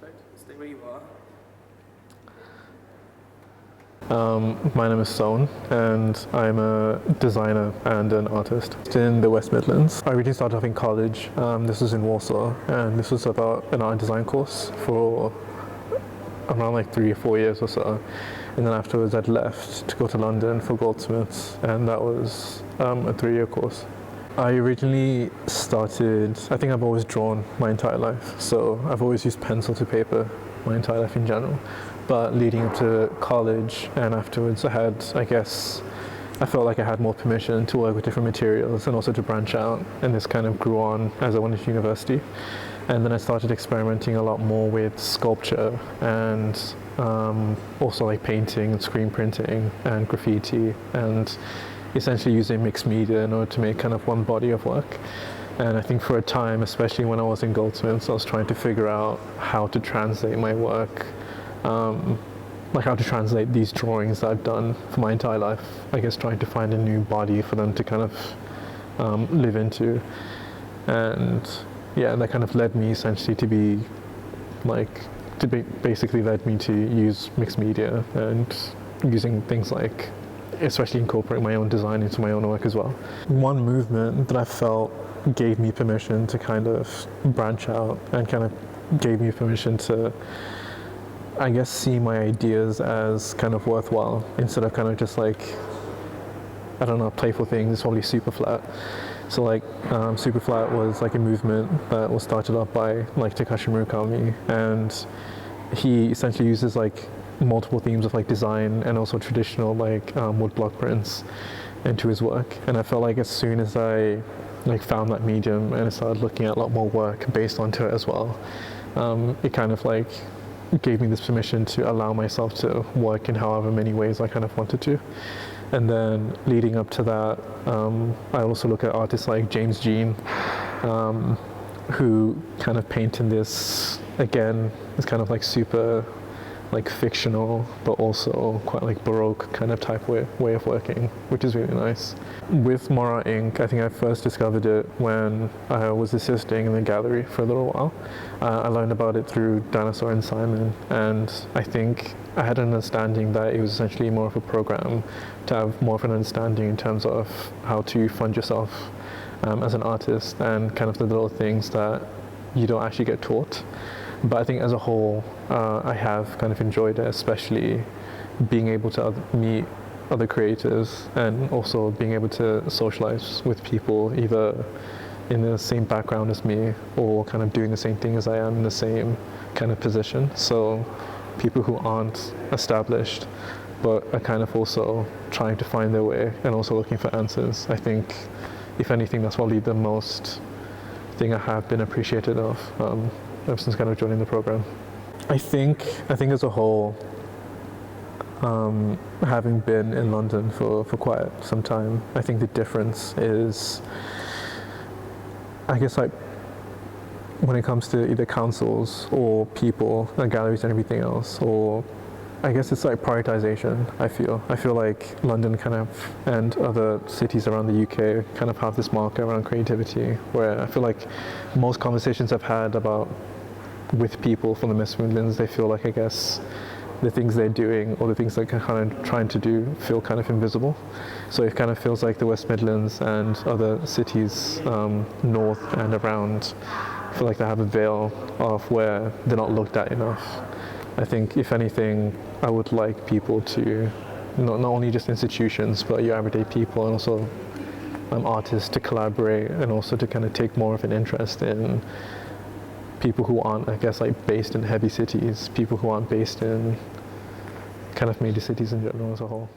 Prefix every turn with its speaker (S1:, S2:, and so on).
S1: Perfect. Stay where you are.
S2: My name is Soan, and I'm a designer and an artist in the West Midlands. I originally started off in college. This was in Warsaw, and this was about an art and design course for around like 3 or 4 years or so. And then afterwards I'd left to go to London for Goldsmiths, and that was a 3-year course. I originally started, I think I've always drawn my entire life, so I've always used pencil to paper my entire life in general. But leading up to college and afterwards I felt like I had more permission to work with different materials and also to branch out, and this kind of grew on as I went to university. And then I started experimenting a lot more with sculpture and also like painting and screen printing and graffiti, and essentially using mixed media in order to make kind of one body of work. And I think for a time, especially when I was in Goldsmiths, I was trying to figure out how to translate my work, like how to translate these drawings that I've done for my entire life, I guess trying to find a new body for them to kind of live into. And yeah, that kind of led me essentially basically led me to use mixed media and using things like, especially incorporating my own design into my own work as well. One movement that I felt gave me permission to kind of branch out and kind of gave me permission to, I guess, see my ideas as kind of worthwhile instead of kind of just like, I don't know, playful things. It's probably Superflat. So like Superflat was like a movement that was started up by like Takashi Murakami, and he essentially uses like multiple themes of like design and also traditional like wood block prints into his work. And I felt like as soon as I like found that medium and I started looking at a lot more work based onto it as well, it kind of like gave me this permission to allow myself to work in however many ways I kind of wanted to. And then leading up to that, I also look at artists like James Jean, who kind of paint in this, again, this kind of like super like fictional, but also quite like Baroque kind of type way of working, which is really nice. With Murrain ink, I think I first discovered it when I was assisting in the gallery for a little while. I learned about it through Dinosaur and Simon, and I think I had an understanding that it was essentially more of a program to have more of an understanding in terms of how to fund yourself as an artist and kind of the little things that you don't actually get taught. But I think as a whole, I have kind of enjoyed it, especially being able to meet other creators and also being able to socialize with people either in the same background as me or kind of doing the same thing as I am in the same kind of position. So people who aren't established but are kind of also trying to find their way and also looking for answers. I think, if anything, that's probably the most thing I have been appreciated of ever since kind of joining the program. I think as a whole, having been in London for quite some time, I think the difference is, I guess, like when it comes to either councils or people and galleries and everything else, or I guess it's like prioritization. I feel like London kind of and other cities around the UK kind of have this marker around creativity, where I feel like most conversations I've had with people from the West Midlands, they feel like, I guess, the things they're doing or the things they're kind of trying to do feel kind of invisible. So it kind of feels like the West Midlands and other cities north and around feel like they have a veil of where they're not looked at enough. I think, if anything, I would like people to, not only just institutions, but your everyday people and also artists to collaborate and also to kind of take more of an interest in people who aren't, I guess, like based in heavy cities, people who aren't based in kind of major cities in general as a whole.